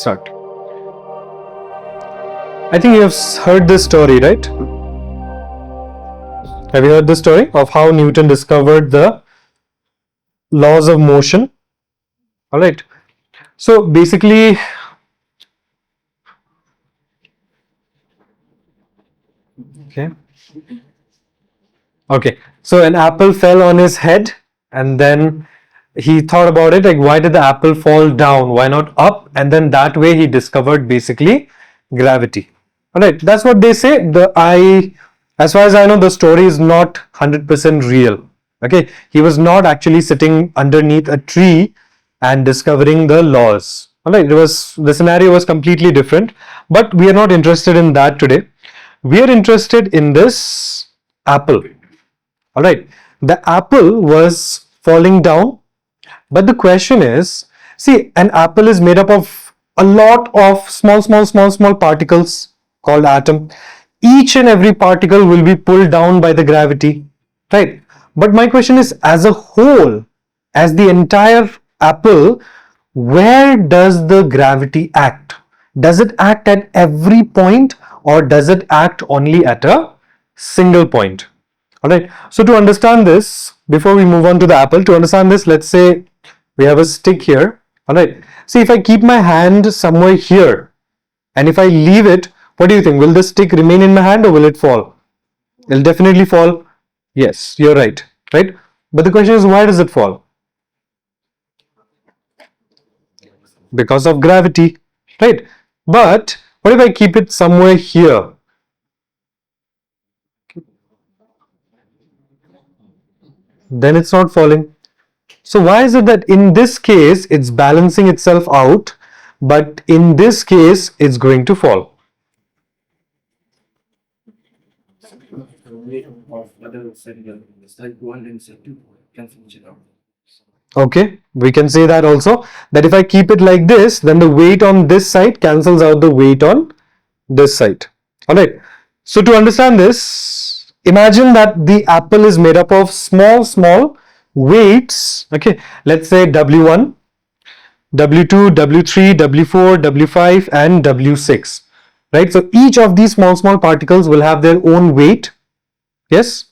start. I think you have heard this story, right? Have you heard the story of how Newton discovered the laws of motion? All right. So basically, okay. So an apple fell on his head, and then he thought about it, like, why did the apple fall down? Why not up? And then that way he discovered basically gravity. All right. That's what they say. As far as I know, the story is not 100% real. Okay. He was not actually sitting underneath a tree and discovering the laws. All right. The scenario was completely different, but we are not interested in that today. We are interested in this apple. All right. The apple was falling down, but the question is, see, an apple is made up of a lot of small particles called atom. Each and every particle will be pulled down by the gravity, right? But my question is, as a whole, as the entire apple, where does the gravity act? Does it act at every point, or does it act only at a single point? All right. So to understand this, before we move on to the apple, to understand this, let's say we have a stick here. All right. See, if I keep my hand somewhere here, and if I leave it, what do you think? Will the stick remain in my hand or will it fall? It'll definitely fall. Yes, you're right. Right. But the question is, why does it fall? Because of gravity. Right. But what if I keep it somewhere here? Then it's not falling. So why is it that in this case it's balancing itself out, but in this case it's going to fall? Okay, we can say that also, that if I keep it like this, then the weight on this side cancels out the weight on this side. All right. So to understand this, imagine that the apple is made up of small weights. Okay, let's say W1, W2, W3, W4, W5 and W6. Right. So each of these small particles will have their own weight. Yes.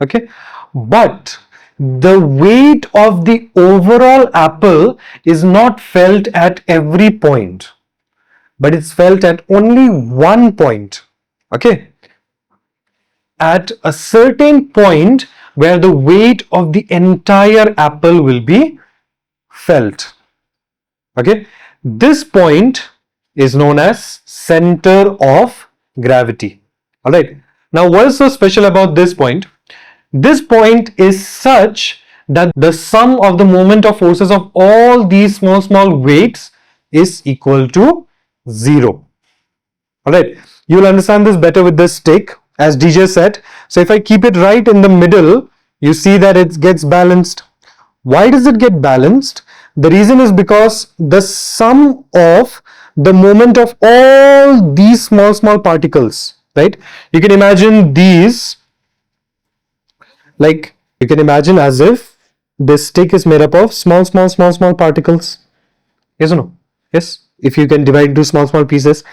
Okay. But the weight of the overall apple is not felt at every point, but it's felt at only one point. Okay. At a certain point where the weight of the entire apple will be felt. Okay. This point is known as center of gravity. All right. Now, what is so special about this point? This point is such that the sum of the moment of forces of all these small weights is equal to 0. All right. You will understand this better with this stick, as DJ said. So if I keep it right in the middle, you see that it gets balanced. Why does it get balanced? The reason is because the sum of the moment of all these small particles, right? You can imagine these, like you can imagine as if this stick is made up of small particles. Yes or no? Yes. If you can divide into small pieces,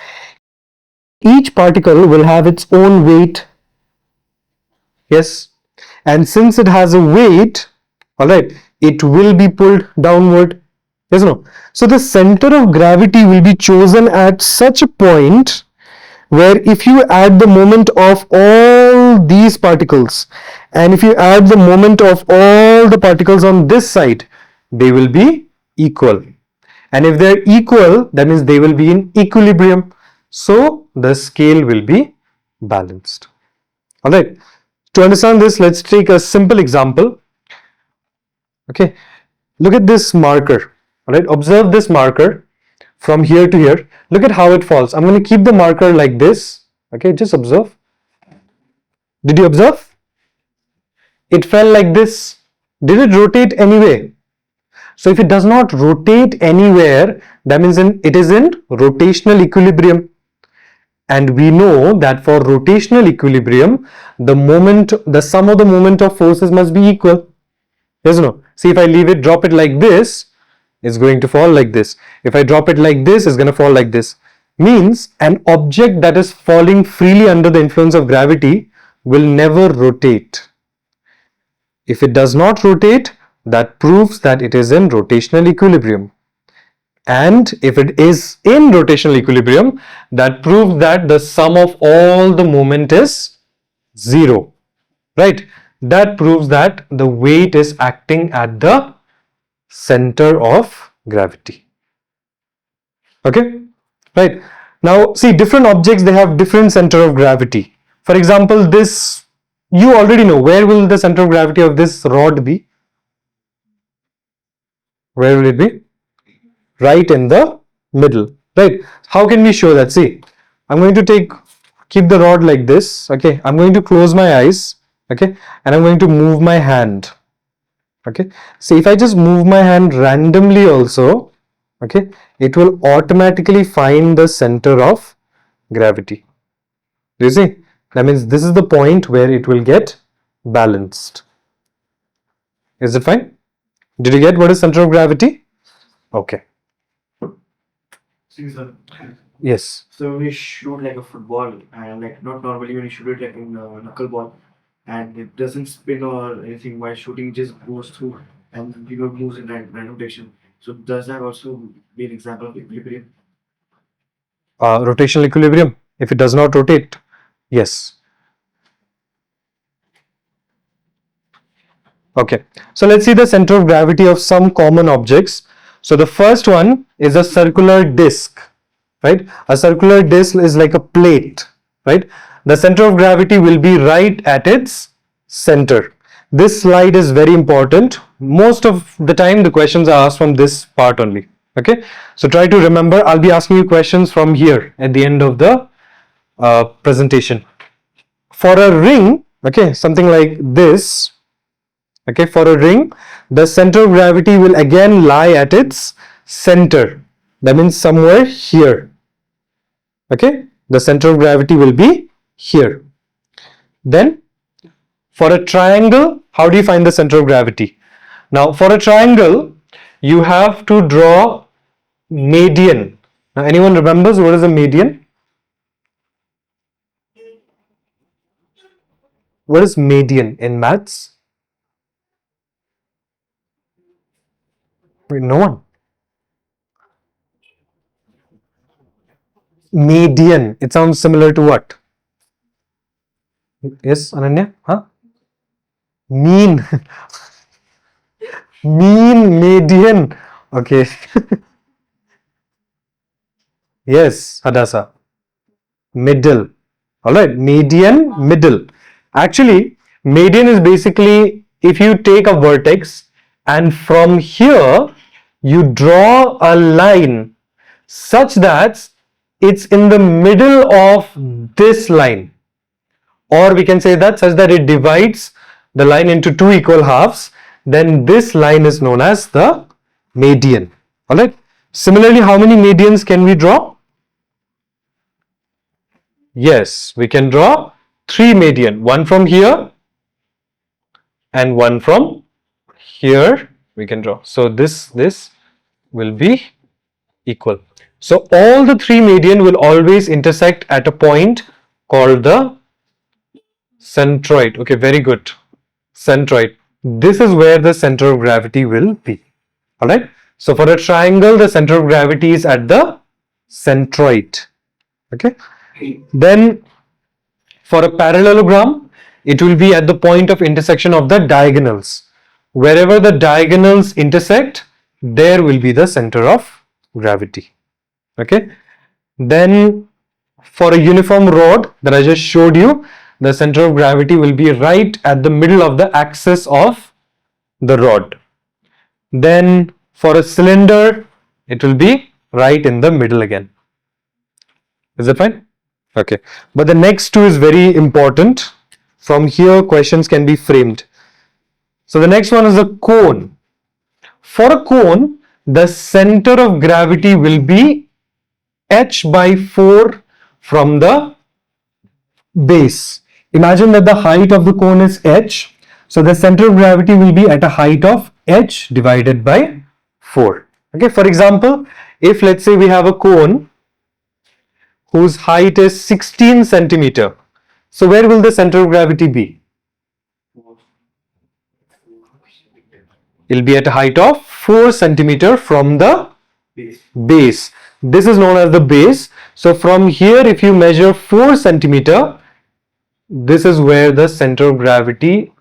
each particle will have its own weight. Yes. And since it has a weight, all right, it will be pulled downward. Yes or no? So the center of gravity will be chosen at such a point where if you add the moment of all these particles and if you add the moment of all the particles on this side, they will be equal. And if they're equal, that means they will be in equilibrium. So the scale will be balanced. All right. To understand this, let's take a simple example. Okay. Look at this marker. All right. Observe this marker from here to here. Look at how it falls. I'm going to keep the marker like this. Okay. Just observe. Did you observe? It fell like this. Did it rotate anyway? So if it does not rotate anywhere, that means it is in rotational equilibrium. And we know that for rotational equilibrium, the sum of the moment of forces must be equal. Yes or no? See, if I leave it, drop it like this, it's going to fall like this. If I drop it like this, it's going to fall like this. Means an object that is falling freely under the influence of gravity will never rotate. If it does not rotate, that proves that it is in rotational equilibrium. And if it is in rotational equilibrium, that proves that the sum of all the moment is 0. Right? That proves that the weight is acting at the center of gravity. Okay? Right? Now, see, different objects, they have different center of gravity. For example, this, you already know, where will the center of gravity of this rod be? Where will it be? Right in the middle. Right? How can we show that? See, I'm going to keep the rod like this. Okay? I'm going to close my eyes. Okay? And I'm going to move my hand. Okay? See, if I just move my hand randomly also, okay, it will automatically find the center of gravity. Do you see? That means this is the point where it will get balanced. Is it fine? Did you get what is center of gravity? Okay. Yes. So when you shoot like a football, and like not normally when you shoot it like in a knuckleball, and it doesn't spin or anything while shooting, it just goes through and moves in random direction. So does that also be an example of equilibrium? Rotational equilibrium. If it does not rotate, yes. Okay. So let's see the center of gravity of some common objects. So the first one is a circular disc, right? A circular disc is like a plate, right? The center of gravity will be right at its center. This slide is very important. Most of the time the questions are asked from this part only. Okay, so try to remember. I'll be asking you questions from here at the end of the presentation. For a ring, okay, something like this, okay, for a ring, the center of gravity will again lie at its center. That means somewhere here. Okay, the center of gravity will be here. Then for a triangle, how do you find the center of gravity? Now for a triangle, you have to draw median. Now anyone remembers what is a median? What is median in maths? Wait, no one. Median. It sounds similar to what? Yes, Ananya? Huh? Mean. Mean, median. Okay. Yes, Hadassah. Middle. Alright, median, middle. Actually, median is basically if you take a vertex and from here you draw a line such that it's in the middle of this line, or we can say that such that it divides the line into two equal halves, then this line is known as the median. Alright. Similarly, how many medians can we draw? Yes, we can draw 3 median, one from here and one from here we can draw. So this will be equal. So all the 3 median will always intersect at a point called the centroid. Okay, very good. Centroid. This is where the center of gravity will be. Alright. So for a triangle, the center of gravity is at the centroid. Okay. Then for a parallelogram, it will be at the point of intersection of the diagonals. Wherever the diagonals intersect, there will be the center of gravity. Okay. Then for a uniform rod that I just showed you, the center of gravity will be right at the middle of the axis of the rod. Then for a cylinder, it will be right in the middle again. Is that fine? Okay, but the next two is very important. From here, questions can be framed. So the next one is a cone. For a cone, the center of gravity will be h by 4 from the base. Imagine that the height of the cone is h. So the center of gravity will be at a height of h divided by 4. Okay, for example, if let's say we have a cone whose height is 16 centimeter, so where will the center of gravity be? It will be at a height of 4 centimeter from the base. This is known as the base. So from here, if you measure 4 centimeter, this is where the center of gravity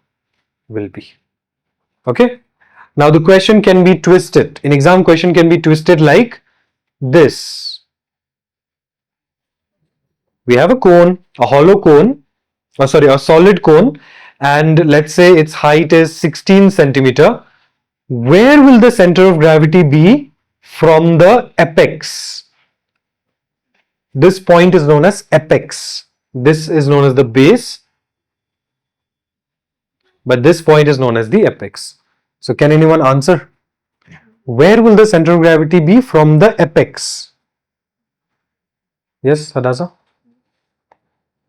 will be. Okay. Now the question can be twisted. In exam question can be twisted like this. We have a cone, a hollow cone, or sorry, a solid cone, and let's say its height is 16 centimeter. Where will the center of gravity be from the apex? This point is known as apex. This is known as the base, but this point is known as the apex. So can anyone answer? Where will the center of gravity be from the apex? Yes, Hadassah?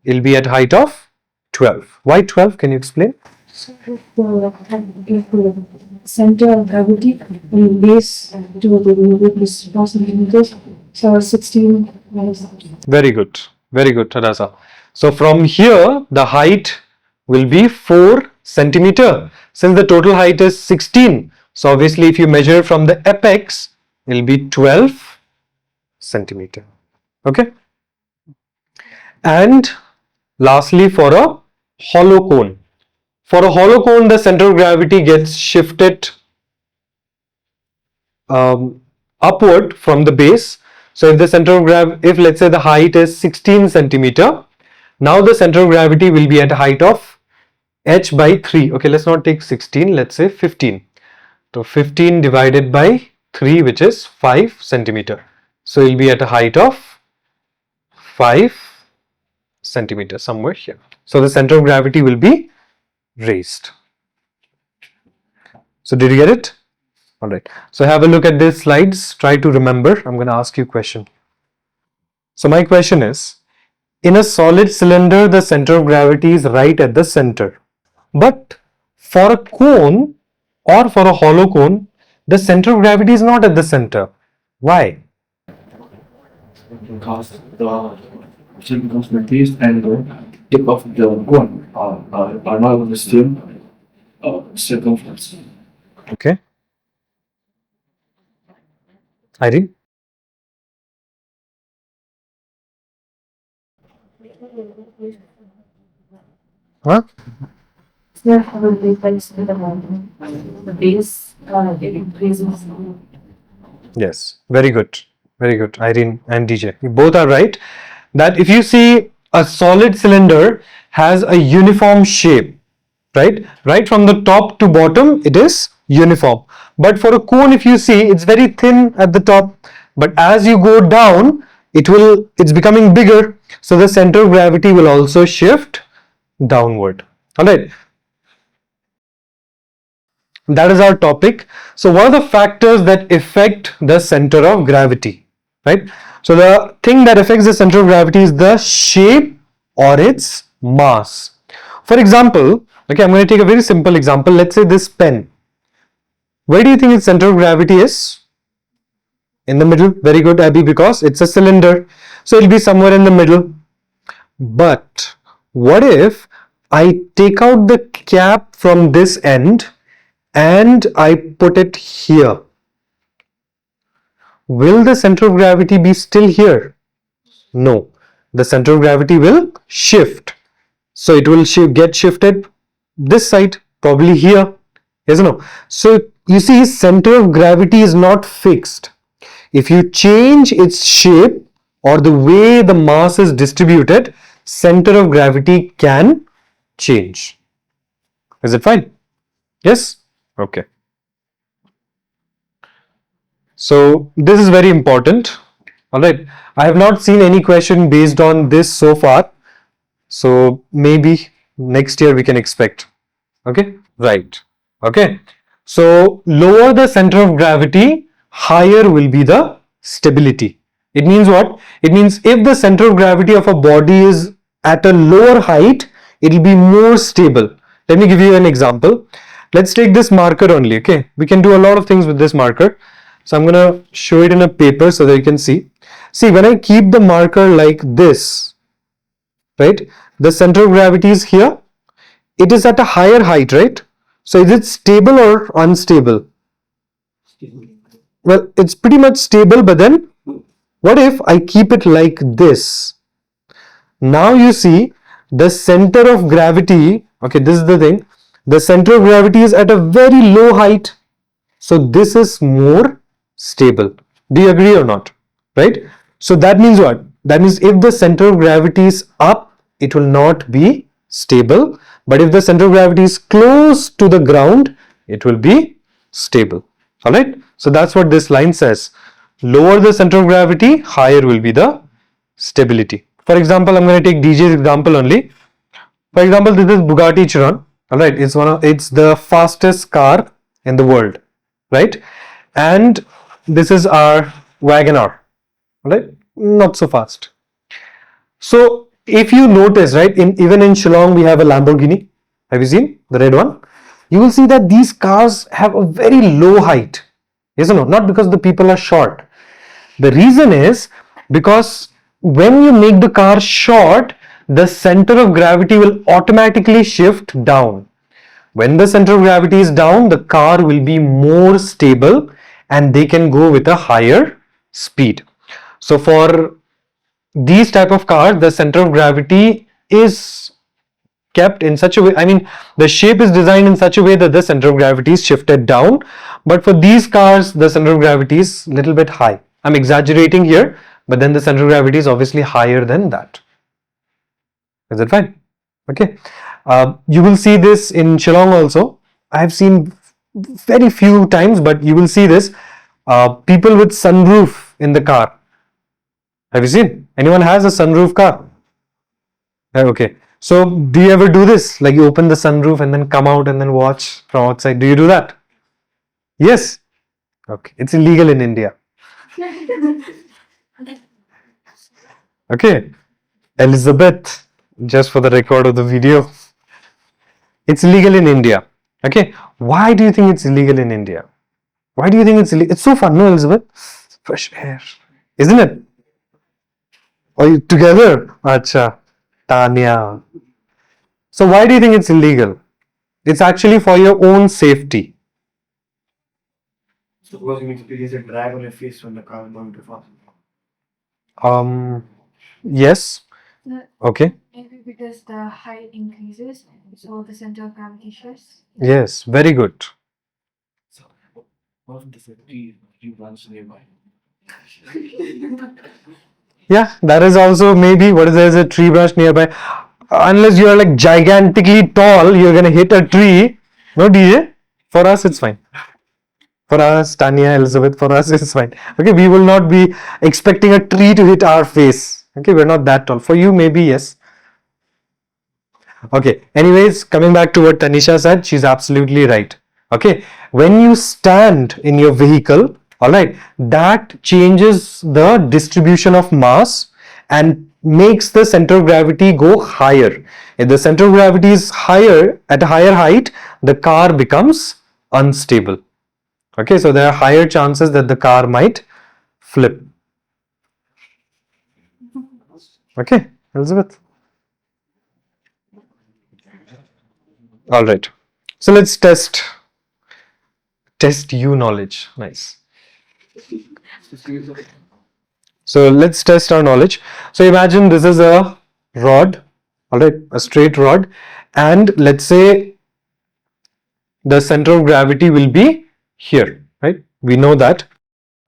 It'll be at height of 12. Why 12? Can you explain? So the center of gravity and base to the is 4 centimeters. So 16 minus. Very good. Very good, Hadassah. So from here, the height will be 4 centimeter. Since the total height is 16, so obviously if you measure from the apex, it will be 12 centimeter. Okay. And lastly, for a hollow cone. For a hollow cone, the center of gravity gets shifted upward from the base. So if the center of gravity, if let's say the height is 16 centimeter, now the center of gravity will be at a height of h by 3. Okay, let's not take 16, let's say 15. So 15 divided by 3, which is 5 centimeter. So it will be at a height of 5 centimeter somewhere here. So the center of gravity will be raised. So did you get it? All right. So have a look at these slides. Try to remember. I'm going to ask you a question. So my question is, in a solid cylinder, the center of gravity is right at the center. But for a cone or for a hollow cone, the center of gravity is not at the center. Why? Because the base and the tip of the cone are not on the same circumference. Okay. Irene? Huh? Therefore, the base the base it increases. Yes, very good. Very good, Irene and DJ. You both are right. That if you see a solid cylinder has a uniform shape, right? Right from the top to bottom, it is uniform. But for a cone, if you see, it's very thin at the top. But as you go down, it's becoming bigger. So the center of gravity will also shift downward. All right. That is our topic. So what are the factors that affect the center of gravity, right? So the thing that affects the center of gravity is the shape or its mass. For example, okay, I'm going to take a very simple example. Let's say this pen. Where do you think its center of gravity is? In the middle. Very good, Abby, because it's a cylinder. So it'll be somewhere in the middle. But what if I take out the cap from this end and I put it here? Will the center of gravity be still here? No. The center of gravity will shift. So it will get shifted this side, probably here. Yes or no? So you see, center of gravity is not fixed. If you change its shape or the way the mass is distributed, center of gravity can change. Is it fine? Yes? Okay. So this is very important. All right. I have not seen any question based on this so far. So maybe next year we can expect. Okay. Right. Okay. So lower the center of gravity, higher will be the stability. It means what? It means if the center of gravity of a body is at a lower height, it will be more stable. Let me give you an example. Let's take this marker only. Okay. We can do a lot of things with this marker. So I'm going to show it in a paper so that you can see. See, when I keep the marker like this, right, the center of gravity is here. It is at a higher height, right? So is it stable or unstable? Well, it's pretty much stable, but then what if I keep it like this? Now you see the center of gravity, okay, this is the thing. The center of gravity is at a very low height. So this is more stable. Do you agree or not? Right? So that means what? That means if the center of gravity is up, it will not be stable. But if the center of gravity is close to the ground, it will be stable. Alright? So that's what this line says. Lower the center of gravity, higher will be the stability. For example, I'm going to take DJ's example only. For example, this is Bugatti Chiron. Alright, it's the fastest car in the world. Right? And this is our WagonR. Right? Not so fast. So if you notice, right, even in Shillong we have a Lamborghini. Have you seen the red one? You will see that these cars have a very low height. Yes or no? Not because the people are short. The reason is because when you make the car short, the center of gravity will automatically shift down. When the center of gravity is down, the car will be more stable and they can go with a higher speed. So for these type of cars, the center of gravity is kept in such a way, I mean, the shape is designed in such a way that the center of gravity is shifted down. But for these cars, the center of gravity is a little bit high. I'm exaggerating here, but then the center of gravity is obviously higher than that. Is that fine? Okay. You will see this in Shillong also. I have seen very few times, but you will see this. People with sunroof in the car. Have you seen? Anyone has a sunroof car? Okay. So do you ever do this? Like you open the sunroof and then come out and then watch from outside. Do you do that? Yes. Okay. It's illegal in India. Okay. Elizabeth, just for the record of the video. It's illegal in India. Okay. Why do you think it's illegal in India? Why do you think it's illegal? It's so fun, no, Elizabeth? Fresh air. Isn't it? Are you together? Acha. Tanya. So why do you think it's illegal? It's actually for your own safety. Suppose you experience a drag on your face when the car is going too fast. Yes. Okay. Maybe because the height increases, so the center of gravity shifts. Yes. Very good. So, what if there's a tree branch nearby? Yeah, that is also maybe what if there's a tree branch nearby. Unless you are like gigantically tall, you're gonna hit a tree. No, DJ. For us, it's fine. For us, Tanya, Elizabeth, for us, it's fine. Okay, we will not be expecting a tree to hit our face. Okay, we're not that tall. For you, maybe yes. Okay, anyways, coming back to what Tanisha said, she's absolutely right. Okay, when you stand in your vehicle, all right, that changes the distribution of mass and makes the center of gravity go higher. If the center of gravity is higher, at a higher height, the car becomes unstable. Okay, so there are higher chances that the car might flip. Okay, Elizabeth. All right. So let's test you knowledge. Nice. So let's test our knowledge. So imagine this is a rod, all right, a straight rod, and let's say the center of gravity will be here, right? We know that.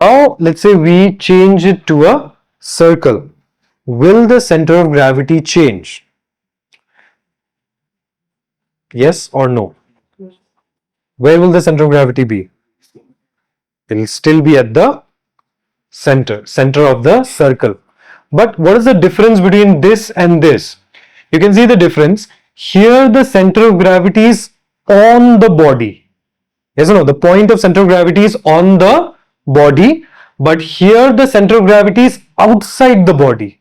Now let's say we change it to a circle. Will the center of gravity change? Yes or no? Where will the center of gravity be? It will still be at the center of the circle. But what is the difference between this and this? You can see the difference. Here the center of gravity is on the body. Yes or no? The point of center of gravity is on the body, but here the center of gravity is outside the body.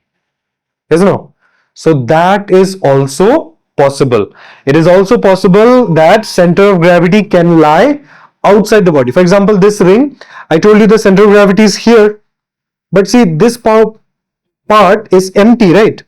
Yes or no? So that is also possible. It is also possible that center of gravity can lie outside the body. For example, this ring, I told you the center of gravity is here, but see, this part is empty, right?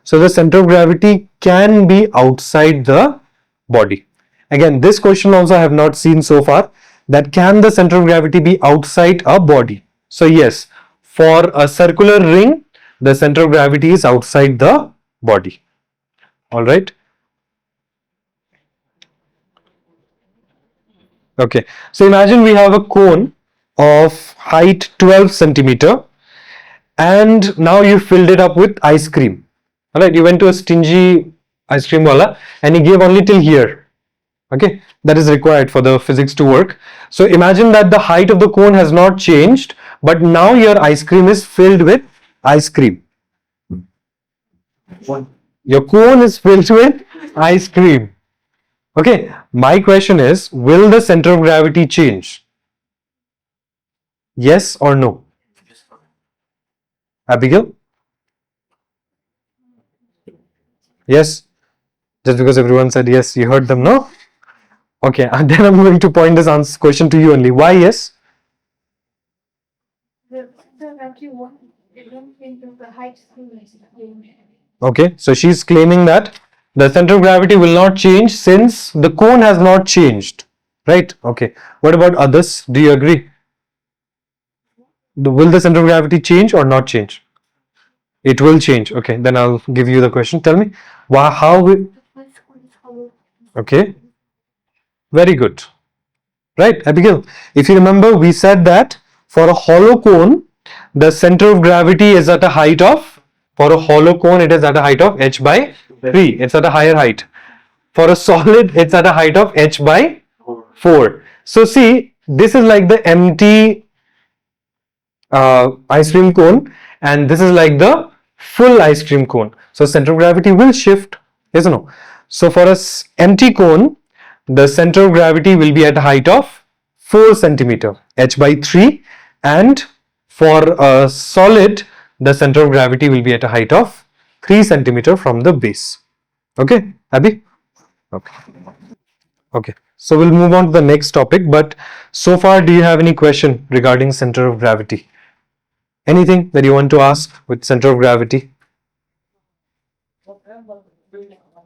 So the center of gravity can be outside the body. Again, this question also I have not seen so far, that can the center of gravity be outside a body? So yes, for a circular ring, the center of gravity is outside the body. All right. Okay. So imagine we have a cone of height 12 centimeter, and now you filled it up with ice cream. All right. You went to a stingy ice cream wala and he gave only till here. Okay. That is required for the physics to work. So imagine that the height of the cone has not changed, but now your ice cream is filled with ice cream. Your cone is filled with ice cream. Okay, my question is, will the center of gravity change? Yes or no? Abigail? Yes? Just because everyone said yes, you heard them, no? Okay, and then I'm going to point this question to you only. Why yes? Okay, so she's claiming that the center of gravity will not change since the cone has not changed, right? Okay, what about others? Do you agree? Will the center of gravity change or not change? It will change. Okay, then I'll give you the question. Tell me, how will... Okay, very good. Right, Abigail? If you remember, we said that for a hollow cone, the center of gravity is at a height of, for a hollow cone, it is at a height of h by 3. It's at a higher height. For a solid, it's at a height of h by 4. So see, this is like the empty ice cream cone, and this is like the full ice cream cone. So center of gravity will shift, yes or no? So for a empty cone, the center of gravity will be at a height of 4 centimeter, h by 3, and for a solid, the center of gravity will be at a height of 3 centimeter from the base. Okay, Abhi? Okay. Okay, so we'll move on to the next topic, but so far, do you have any question regarding center of gravity? Anything that you want to ask with center of gravity?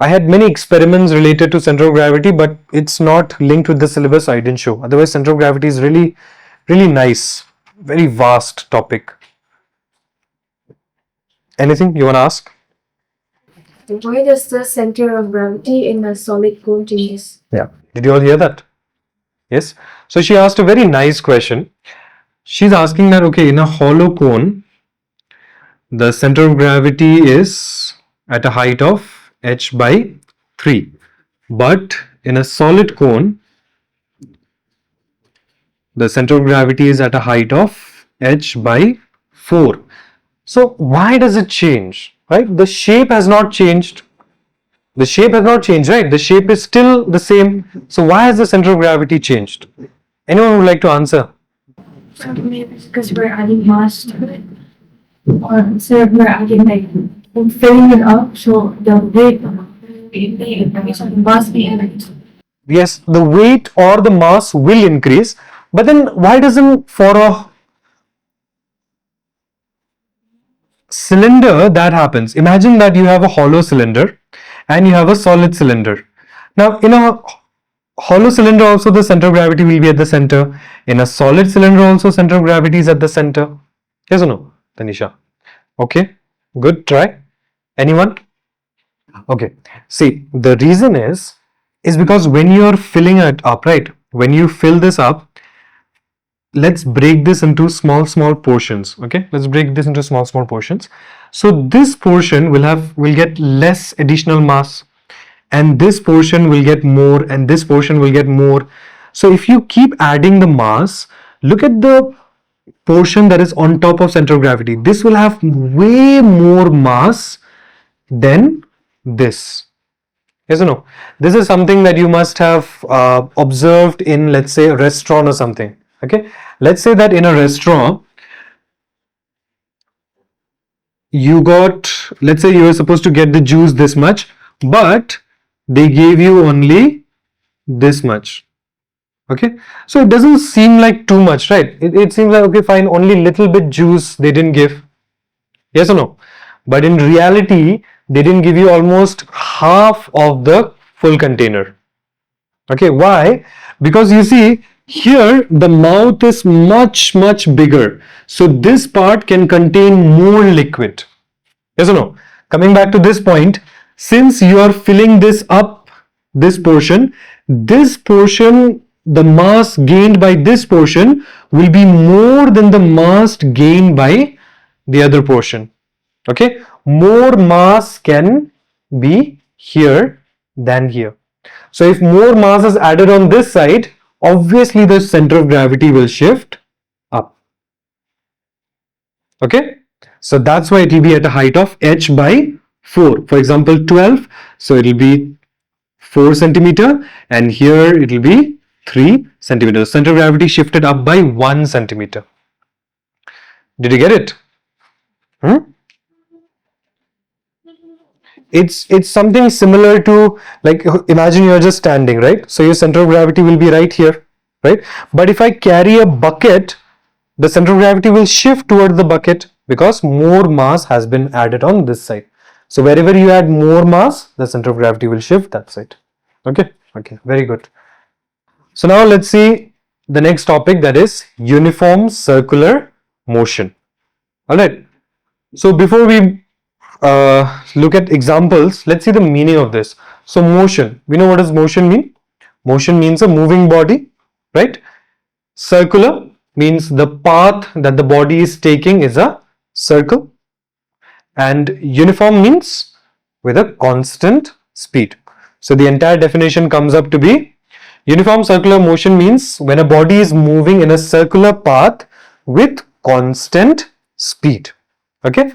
I had many experiments related to center of gravity, but it's not linked with the syllabus, so I didn't show. Otherwise, center of gravity is really, really nice, very vast topic. Anything you want to ask? Why does the center of gravity in a solid cone changes? Yeah. Did you all hear that? Yes. So she asked a very nice question. She's asking that, okay, in a hollow cone, the center of gravity is at a height of h by 3. But in a solid cone, the center of gravity is at a height of h by 4. So why does it change? Right? The shape has not changed. The shape has not changed, right? The shape is still the same. So why has the center of gravity changed? Anyone would like to answer? Maybe because we're adding mass to it. Or instead of we're adding like filling it up, so the weight must be increased. Yes, the weight or the mass will increase, but then why doesn't for a cylinder that happens? Imagine that you have a hollow cylinder and you have a solid cylinder. Now in a hollow cylinder also the center of gravity will be at the center. In a solid cylinder also center of gravity is at the center. Yes or no, Tanisha? Okay, good try. Anyone? Okay, see, the reason is because when you're filling it up, right? When you fill this up, let's break this into small portions. Okay, let's break this into small portions. So this portion will get less additional mass, and this portion will get more, and this portion will get more. So if you keep adding the mass, look at the portion that is on top of center of gravity. This will have way more mass than this. Yes or no? This is something that you must have observed in, let's say, a restaurant or something. Okay, let's say that in a restaurant you got, let's say you were supposed to get the juice this much, but they gave you only this much. Okay, so it doesn't seem like too much, right? It seems like, okay, fine, only little bit juice they didn't give. Yes or no? But in reality, they didn't give you almost half of the full container. Okay, why? Because you see, here the mouth is much bigger. So this part can contain more liquid. Yes or no? Coming back to this point, since you are filling this up, this portion, the mass gained by this portion will be more than the mass gained by the other portion. Okay, more mass can be here than here. So if more mass is added on this side, obviously the center of gravity will shift up. Okay, so that's why it will be at a height of h by 4. For example, 12, so it will be 4 centimeter, and here it will be 3 centimeters. Center of gravity shifted up by 1 centimeter. Did you get it? It's something similar to, like, imagine you're just standing, right? So your center of gravity will be right here, right? But if I carry a bucket, the center of gravity will shift toward the bucket because more mass has been added on this side. So wherever you add more mass, the center of gravity will shift that side. Okay, very good. So now let's see the next topic, that is uniform circular motion. All right. So before we look at examples, let's see the meaning of this. So motion, we know what does motion mean? Motion means a moving body, right? Circular means the path that the body is taking is a circle, and uniform means with a constant speed. So the entire definition comes up to be, uniform circular motion means when a body is moving in a circular path with constant speed. Okay,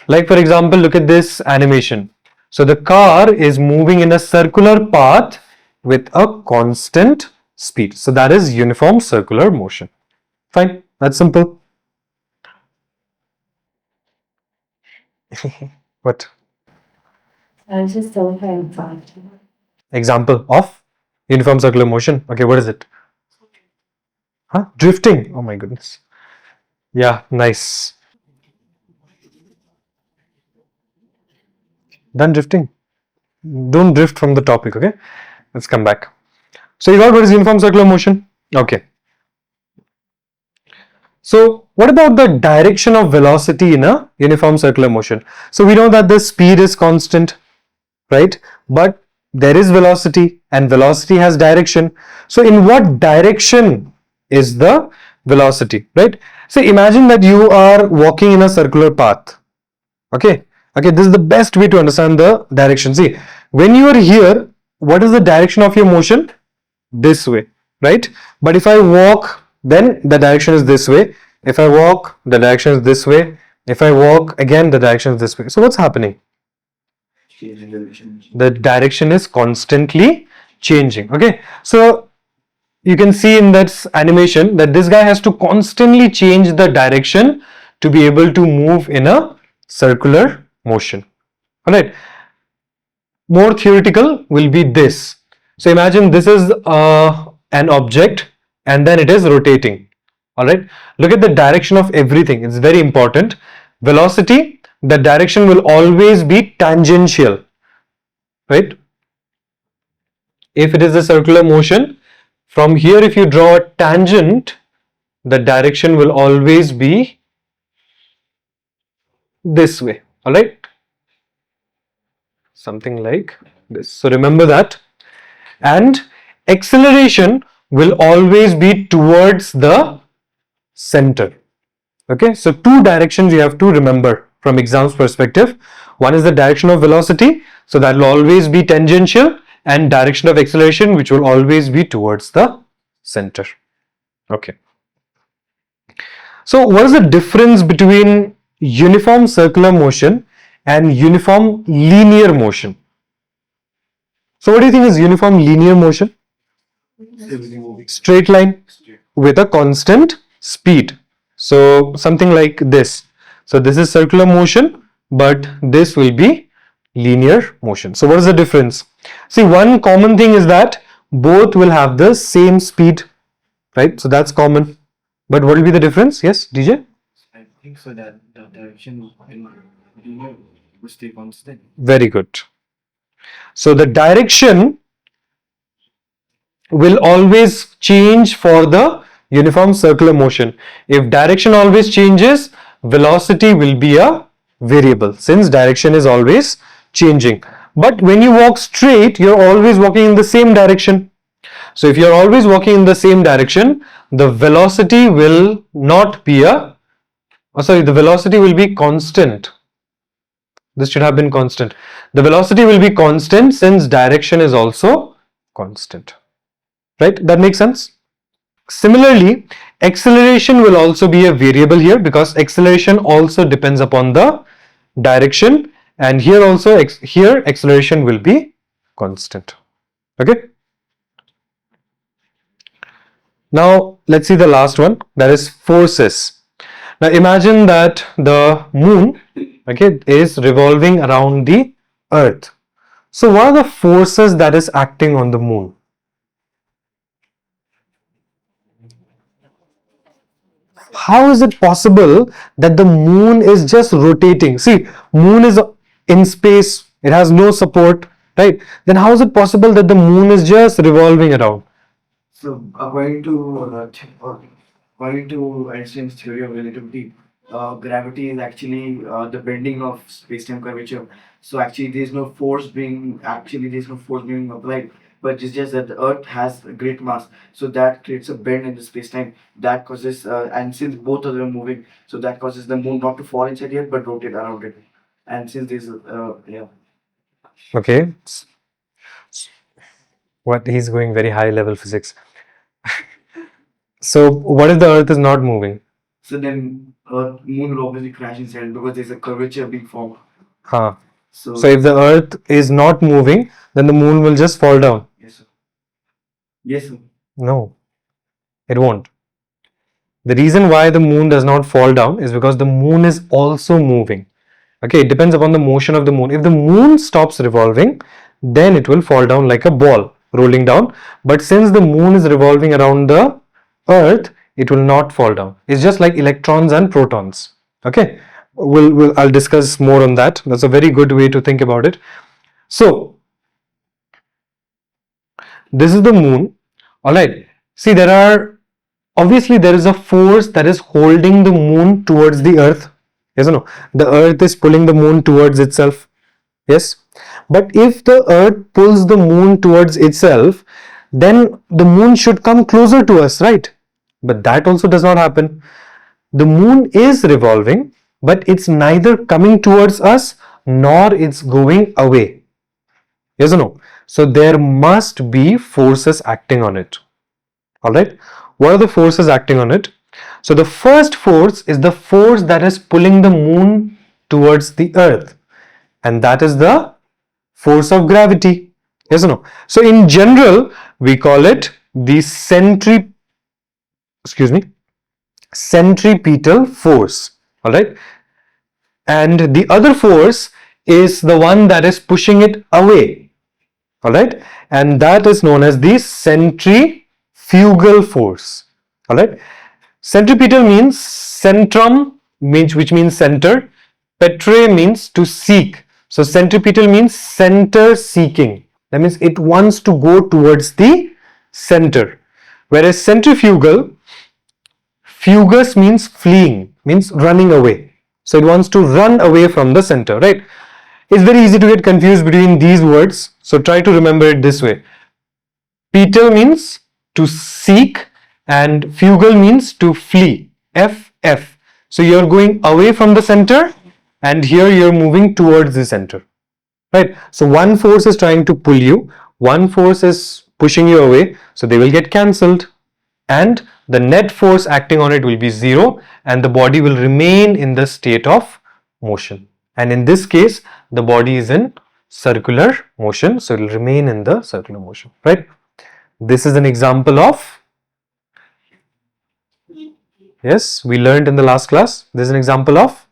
like for example, look at this animation. So the car is moving in a circular path with a constant speed. So that is uniform circular motion. Fine, that's simple. What? I just don't have fun. Example of uniform circular motion. Okay, what is it? Huh? Drifting. Oh my goodness. Yeah, nice. Done drifting. Don't drift from the topic, okay? Let's come back. So you got what is uniform circular motion? Okay. So what about the direction of velocity in a uniform circular motion? So we know that the speed is constant, right? But there is velocity, and velocity has direction. So in what direction is the velocity, right? So imagine that you are walking in a circular path. Okay, this is the best way to understand the direction. See, when you are here, what is the direction of your motion? This way, right? But if I walk, then the direction is this way. If I walk, the direction is this way. If I walk again, the direction is this way. So what's happening? The direction is constantly changing. Okay, so you can see in that animation that this guy has to constantly change the direction to be able to move in a circular motion. All right, more theoretical will be this. So imagine this is an object and then it is rotating. All right, look at the direction of everything. It's very important. Velocity, the direction will always be tangential, right? If it is a circular motion, from here if you draw a tangent, the direction will always be this way. All right, something like this. So remember that. And acceleration will always be towards the center. Okay, so two directions you have to remember from exam's perspective. One is the direction of velocity, so that will always be tangential, and direction of acceleration, which will always be towards the center. Okay, so what is the difference between uniform circular motion and uniform linear motion? So what do you think is uniform linear motion? Straight line with a constant speed. So something like this. So this is circular motion, but this will be linear motion. So what is the difference? See, one common thing is that both will have the same speed, right? So that's common. But what will be the difference? Yes, DJ? I think so that the direction will stay constant. Very good. So the direction will always change for the uniform circular motion. If direction always changes, velocity will be a variable since direction is always changing. But when you walk straight, you're always walking in the same direction. So if you're always walking in the same direction, the velocity will not be the velocity will be constant. This should have been constant. The velocity will be constant since direction is also constant. Right? That makes sense? Similarly, acceleration will also be a variable here because acceleration also depends upon the direction, and here also here acceleration will be constant. Okay? Now let's see the last one, that is forces. Now imagine that the moon, okay, is revolving around the earth. So what are the forces that is acting on the moon? How is it possible that the moon is just rotating? See, moon is in space, it has no support, right? Then how is it possible that the moon is just revolving around? So, according to Einstein's theory of relativity, gravity is actually the bending of space-time curvature. So, there's no force being applied, but it's just that the Earth has a great mass, so that creates a bend in the space-time that causes, and since both of them are moving, so that causes the moon not to fall inside it but rotate around it. And since there's, yeah. Okay. What, he's going very high level physics. So what if the earth is not moving? So then moon will obviously crash inside because there's a curvature being formed. Huh. So So if the earth is not moving, then the moon will just fall down. yes, sir. Yes, sir. No, it won't. The reason why the moon does not fall down is because the moon is also moving. Okay, it depends upon the motion of the moon. If the moon stops revolving, then it will fall down like a ball rolling down. But since the moon is revolving around the earth, it will not fall down. It's just like electrons and protons. Okay, I'll discuss more on that. That's a very good way to think about it. So this is the moon. All right. See, obviously there is a force that is holding the moon towards the earth. Yes or no? The earth is pulling the moon towards itself. Yes. But if the earth pulls the moon towards itself, then the moon should come closer to us, right? But that also does not happen. The moon is revolving, but it's neither coming towards us nor it's going away. Yes or no? So there must be forces acting on it. Alright? What are the forces acting on it? So the first force is the force that is pulling the moon towards the earth, and that is the force of gravity. Yes or no? So in general, we call it the centripetal force. Alright? And the other force is the one that is pushing it away. Alright? And that is known as the centrifugal force. Alright? Centripetal means centrum, which means center. Petre means to seek. So centripetal means center seeking. That means it wants to go towards the center. Whereas centrifugal, fugus means fleeing, means running away. So it wants to run away from the center, right? It's very easy to get confused between these words. So try to remember it this way. Petal means to seek and fugal means to flee. FF. So you're going away from the center and here you're moving towards the center. Right? So one force is trying to pull you, one force is pushing you away, so they will get cancelled, and the net force acting on it will be zero, and the body will remain in the state of motion. And in this case, the body is in circular motion, so it will remain in the circular motion, right? This is an example of, yes, we learned in the last class. This is an example of,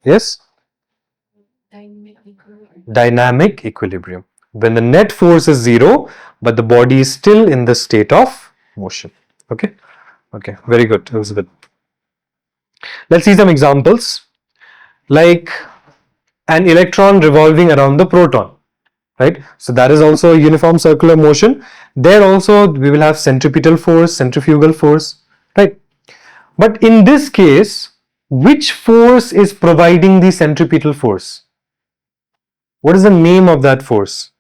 yes, dynamic equilibrium. when the net force is 0, but the body is still in the state of motion. Okay, okay, very good, Elizabeth. Let's see some examples, like an electron revolving around the proton, right? So that is also a uniform circular motion. There also we will have centripetal force, centrifugal force, right? But in this case, which force is providing the centripetal force? What is the name of that force?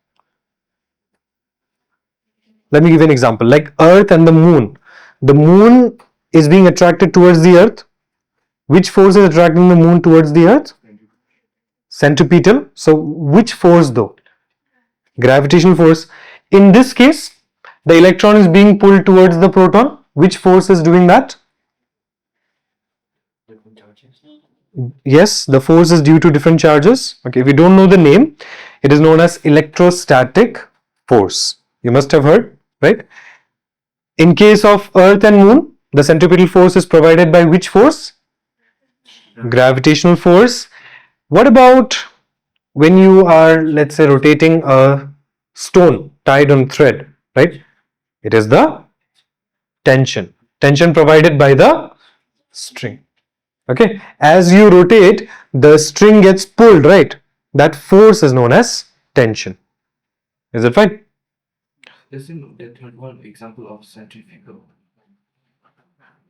Let me give you an example, like Earth and the Moon. The Moon is being attracted towards the Earth. Which force is attracting the Moon towards the Earth? Centripetal. So which force though? Gravitational force. In this case, the electron is being pulled towards the proton. Which force is doing that? Yes, the force is due to different charges. Okay, if you don't know the name, it is known as electrostatic force. You must have heard, right? In case of Earth and Moon, the centripetal force is provided by which force? Gravitational force. What about when you are, let's say, rotating a stone tied on thread, right? It is the tension provided by the string. Okay, as you rotate, the string gets pulled, right? That force is known as tension. Is it fine? Isn't the third one example of centrifugal?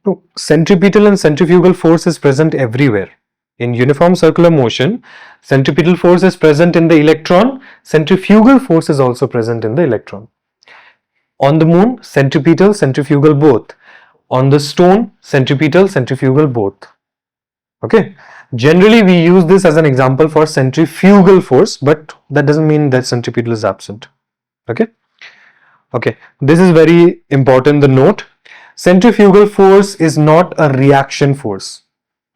No, centripetal and centrifugal force is present everywhere. In uniform circular motion, centripetal force is present in the electron, centrifugal force is also present in the electron. On the Moon, centripetal, centrifugal both. On the stone, centripetal, centrifugal both. Okay, generally we use this as an example for centrifugal force, but that doesn't mean that centripetal is absent. Okay, okay, this is very important, the note. Centrifugal force is not a reaction force.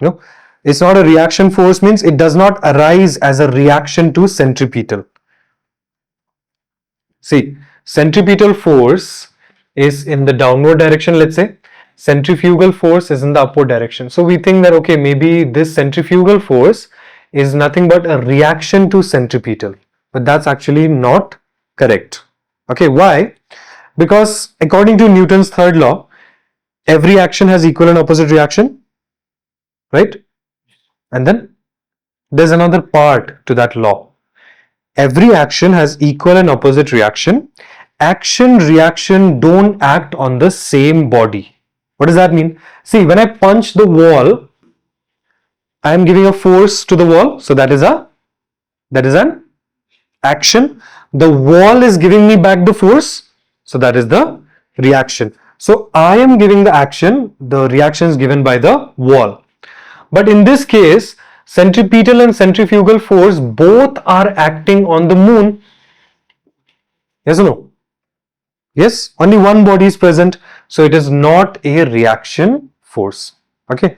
No, it's not a reaction force, means it does not arise as a reaction to centripetal. See, centripetal force is in the downward direction, let's say. Centrifugal force is in the upward direction. So we think that, okay, maybe this centrifugal force is nothing but a reaction to centripetal. But that's actually not correct. Okay, why? Because according to Newton's third law, every action has equal and opposite reaction, right? And then there's another part to that law. Every action has equal and opposite reaction. Action, reaction don't act on the same body. What does that mean? See, when I punch the wall, I am giving a force to the wall. So that is an action. The wall is giving me back the force. So that is the reaction. So I am giving the action, the reaction is given by the wall. But in this case, centripetal and centrifugal force both are acting on the Moon. Yes or no? Yes, only one body is present. So it is not a reaction force. Okay.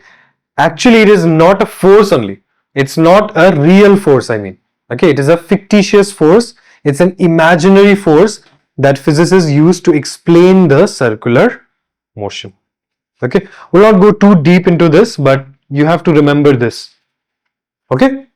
Actually, it is not a force only. It's not a real force, I mean. Okay, it is a fictitious force. It's an imaginary force that physicists use to explain the circular motion. Okay, we'll not go too deep into this, but you have to remember this. Okay.